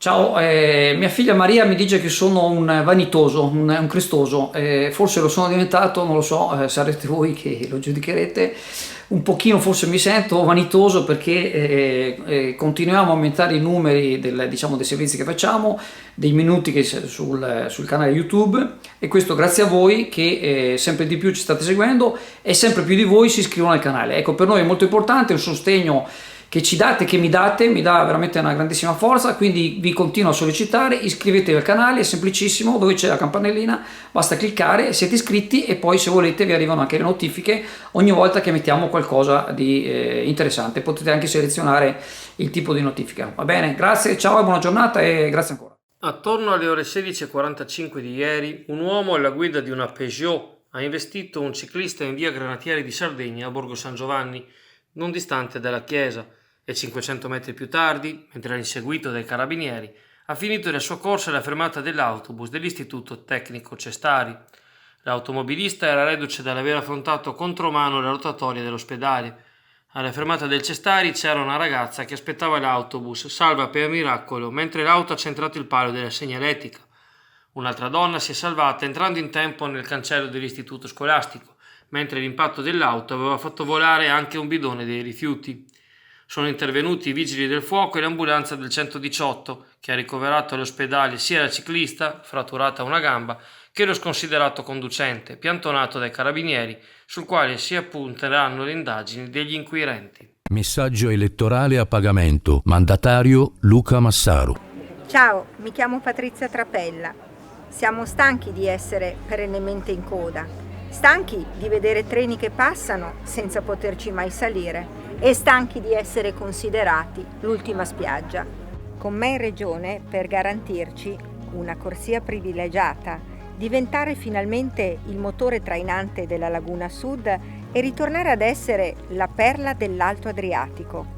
Ciao, mia figlia Maria mi dice che sono un vanitoso, un crestoso, forse lo sono diventato, non lo so, sarete voi che lo giudicherete, un pochino forse mi sento vanitoso perché continuiamo a aumentare i numeri diciamo, dei servizi che facciamo, dei minuti sul canale YouTube e questo grazie a voi che sempre di più ci state seguendo e sempre più di voi si iscrivono al canale. Ecco, per noi è molto importante, è un sostegno che ci date, che mi date, mi dà veramente una grandissima forza, quindi vi continuo a sollecitare, iscrivetevi al canale, è semplicissimo, dove c'è la campanellina, basta cliccare, siete iscritti e poi se volete vi arrivano anche le notifiche ogni volta che mettiamo qualcosa di interessante, potete anche selezionare il tipo di notifica, va bene? Grazie, ciao e buona giornata e grazie ancora. Attorno alle ore 16:45 di ieri, un uomo alla guida di una Peugeot ha investito un ciclista in via Granatieri di Sardegna a Borgo San Giovanni, non distante dalla chiesa, e 500 metri più tardi, mentre era inseguito dai carabinieri, ha finito la sua corsa alla fermata dell'autobus dell'Istituto Tecnico Cestari. L'automobilista era reduce dall'aver affrontato contromano la rotatoria dell'ospedale. Alla fermata del Cestari c'era una ragazza che aspettava l'autobus, salva per miracolo, mentre l'auto ha centrato il palo della segnaletica. Un'altra donna si è salvata entrando in tempo nel cancello dell'istituto scolastico, mentre l'impatto dell'auto aveva fatto volare anche un bidone dei rifiuti. Sono intervenuti i vigili del fuoco e l'ambulanza del 118, che ha ricoverato all'ospedale sia la ciclista, fratturata una gamba, che lo sconsiderato conducente, piantonato dai carabinieri, sul quale si appunteranno le indagini degli inquirenti. Messaggio elettorale a pagamento. Mandatario Luca Massaro. Ciao, mi chiamo Patrizia Trapella. Siamo stanchi di essere perennemente in coda, stanchi di vedere treni che passano senza poterci mai salire e stanchi di essere considerati l'ultima spiaggia. Con me in regione per garantirci una corsia privilegiata, diventare finalmente il motore trainante della Laguna Sud e ritornare ad essere la perla dell'Alto Adriatico.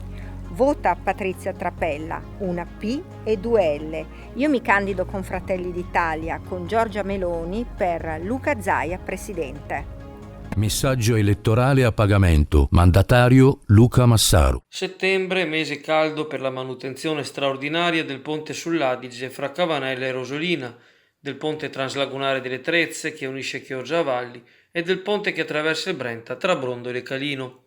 Vota Patrizia Trapella, una P e due L. Io mi candido con Fratelli d'Italia, con Giorgia Meloni, per Luca Zaia presidente. Messaggio elettorale a pagamento. Mandatario Luca Massaro. Settembre, mese caldo per la manutenzione straordinaria del ponte sull'Adige fra Cavanella e Rosolina, del ponte translagunare delle Trezze che unisce Chioggia a Valli e del ponte che attraversa il Brenta tra Brondolo e Calino.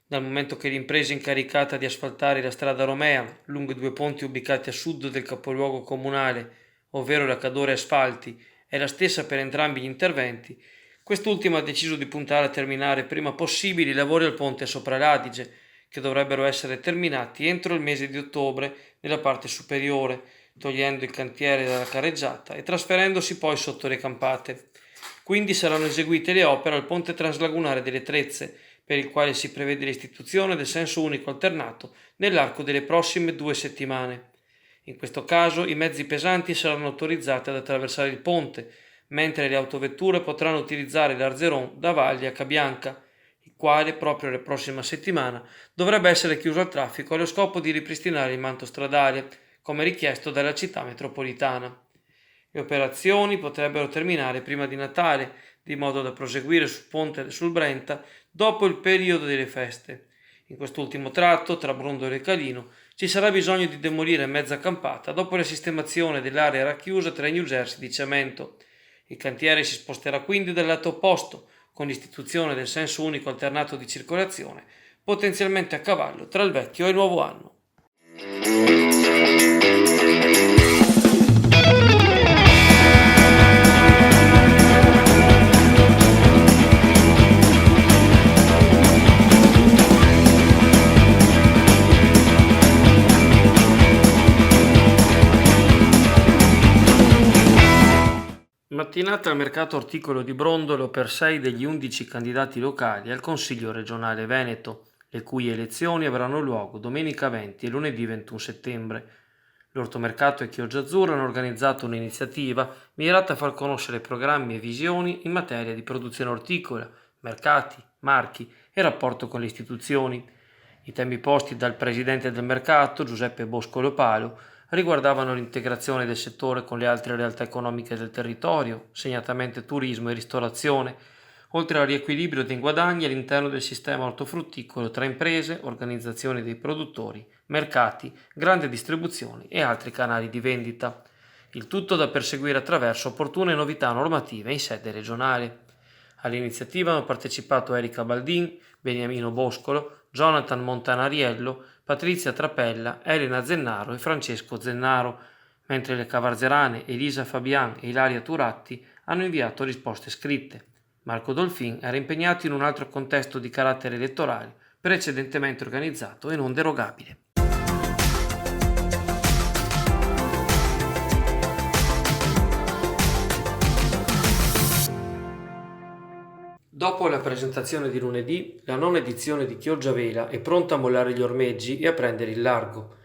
Dal momento che l'impresa incaricata di asfaltare la strada Romea, lungo i due ponti ubicati a sud del capoluogo comunale, ovvero la Cadore Asfalti, è la stessa per entrambi gli interventi, quest'ultima ha deciso di puntare a terminare prima possibile i lavori al ponte sopra l'Adige, che dovrebbero essere terminati entro il mese di ottobre nella parte superiore, togliendo il cantiere dalla carreggiata e trasferendosi poi sotto le campate. Quindi saranno eseguite le opere al ponte translagunare delle Trezze, per il quale si prevede l'istituzione del senso unico alternato nell'arco delle prossime 2 settimane. In questo caso i mezzi pesanti saranno autorizzati ad attraversare il ponte, mentre le autovetture potranno utilizzare l'Arzeron da Valli a Cabianca, il quale proprio la prossima settimana dovrebbe essere chiuso al traffico allo scopo di ripristinare il manto stradale, come richiesto dalla città metropolitana. Le operazioni potrebbero terminare prima di Natale, di modo da proseguire sul ponte sul Brenta dopo il periodo delle feste. In quest'ultimo tratto, tra Brondolo e Calino, ci sarà bisogno di demolire mezza campata dopo la sistemazione dell'area racchiusa tra i New Jersey di cemento. Il cantiere si sposterà quindi dal lato opposto, con l'istituzione del senso unico alternato di circolazione, potenzialmente a cavallo tra il vecchio e il nuovo anno. Mattinata al mercato orticolo di Brondolo per 6 degli 11 candidati locali al Consiglio regionale Veneto, le cui elezioni avranno luogo domenica 20 e lunedì 21 settembre. L'Ortomercato e Chioggia Azzurra hanno organizzato un'iniziativa mirata a far conoscere programmi e visioni in materia di produzione orticola, mercati, marchi e rapporto con le istituzioni. I temi posti dal presidente del mercato, Giuseppe Boscolo Palo, riguardavano l'integrazione del settore con le altre realtà economiche del territorio, segnatamente turismo e ristorazione, oltre al riequilibrio dei guadagni all'interno del sistema ortofrutticolo tra imprese, organizzazioni dei produttori, mercati, grande distribuzione e altri canali di vendita. Il tutto da perseguire attraverso opportune novità normative in sede regionale. All'iniziativa hanno partecipato Erika Baldin, Beniamino Boscolo, Jonathan Montanariello, Patrizia Trapella, Elena Zennaro e Francesco Zennaro, mentre le cavarzerane Elisa Fabian e Ilaria Turatti hanno inviato risposte scritte. Marco Dolfin era impegnato in un altro contesto di carattere elettorale, precedentemente organizzato e non derogabile. Dopo la presentazione di lunedì, la nona edizione di Chioggia Vela è pronta a mollare gli ormeggi e a prendere il largo.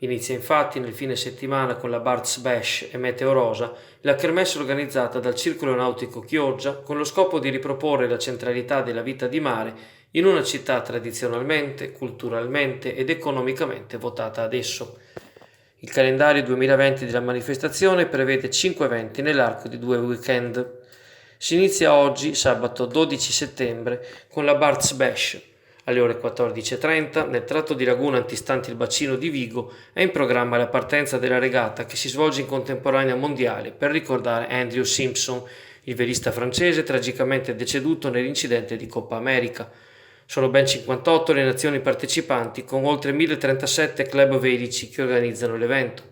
Inizia infatti nel fine settimana con la Bards Bash e Meteo Rosa, la kermesse organizzata dal Circolo Nautico Chioggia con lo scopo di riproporre la centralità della vita di mare in una città tradizionalmente, culturalmente ed economicamente votata ad esso. Il calendario 2020 della manifestazione prevede 5 eventi nell'arco di 2 weekend. Si inizia oggi, sabato 12 settembre, con la Bards Bash. Alle ore 14.30, nel tratto di laguna antistante il bacino di Vigo, è in programma la partenza della regata che si svolge in contemporanea mondiale per ricordare Andrew Simpson, il velista francese tragicamente deceduto nell'incidente di Coppa America. Sono ben 58 le nazioni partecipanti, con oltre 1037 club velici che organizzano l'evento.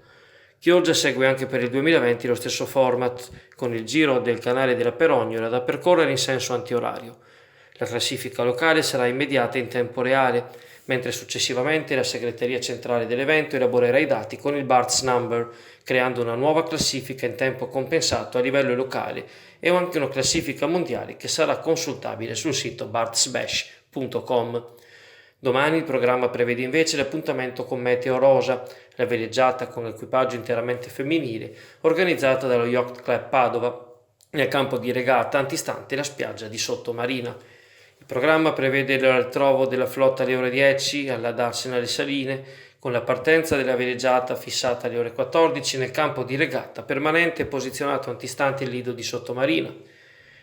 Chioggia segue anche per il 2020 lo stesso format, con il giro del canale della Perognola da percorrere in senso antiorario. La classifica locale sarà immediata in tempo reale, mentre successivamente la segreteria centrale dell'evento elaborerà i dati con il Bards Number, creando una nuova classifica in tempo compensato a livello locale e anche una classifica mondiale che sarà consultabile sul sito bardsbash.com. Domani il programma prevede invece l'appuntamento con Meteo Rosa, la veleggiata con equipaggio interamente femminile, organizzata dallo Yacht Club Padova, nel campo di regata antistante la spiaggia di Sottomarina. Il programma prevede il ritrovo della flotta alle ore 10 alla D'Arsenal Saline, con la partenza della veleggiata fissata alle ore 14 nel campo di regata permanente posizionato antistante il lido di Sottomarina.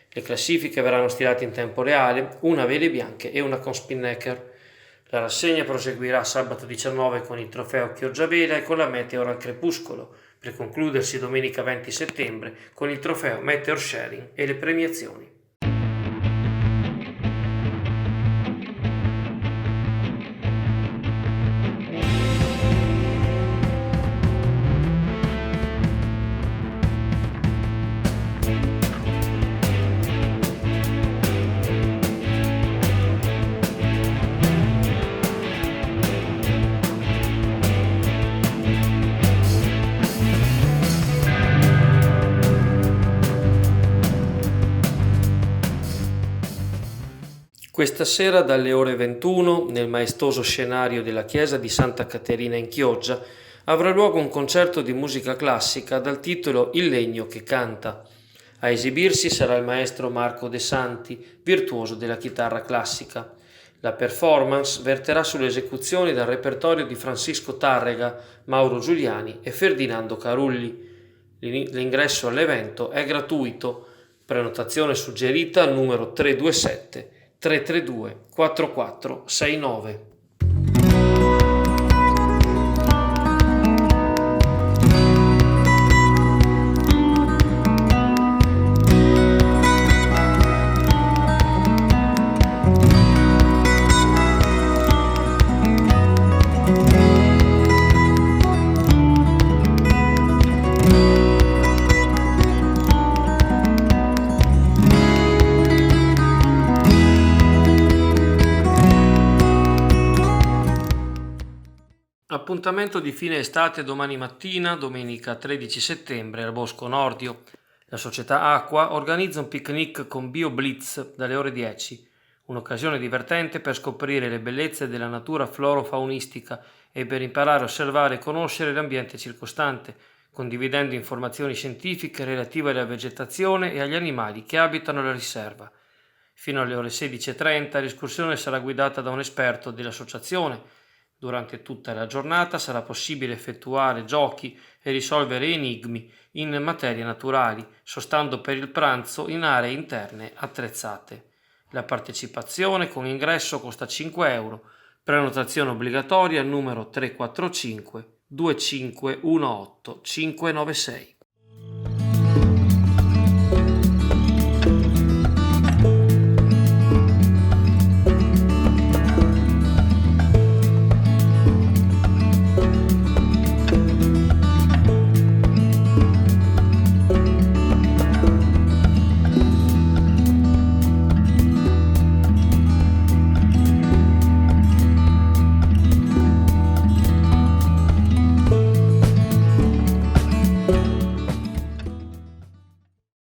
Le classifiche verranno stilate in tempo reale, una a vele bianche e una con spinnaker. La rassegna proseguirà sabato 19 con il trofeo Chioggia Vela e con la Meteor al crepuscolo, per concludersi domenica 20 settembre con il trofeo Meteor Sharing e le premiazioni. Questa sera dalle ore 21, nel maestoso scenario della chiesa di Santa Caterina in Chioggia, avrà luogo un concerto di musica classica dal titolo Il legno che canta. A esibirsi sarà il maestro Marco De Santi, virtuoso della chitarra classica. La performance verterà sulle esecuzioni dal repertorio di Francisco Tárrega, Mauro Giuliani e Ferdinando Carulli. L'ingresso all'evento è gratuito. Prenotazione suggerita al numero 327 332 4469. Appuntamento di fine estate domani mattina, domenica 13 settembre, al Bosco Nordio. La società Acqua organizza un picnic con Bio Blitz dalle ore 10, un'occasione divertente per scoprire le bellezze della natura floro-faunistica e per imparare a osservare e conoscere l'ambiente circostante, condividendo informazioni scientifiche relative alla vegetazione e agli animali che abitano la riserva. Fino alle ore 16.30 l'escursione sarà guidata da un esperto dell'associazione. Durante tutta la giornata sarà possibile effettuare giochi e risolvere enigmi in materie naturali, sostando per il pranzo in aree interne attrezzate. La partecipazione con ingresso costa 5 euro. Prenotazione obbligatoria numero 345 2518 596.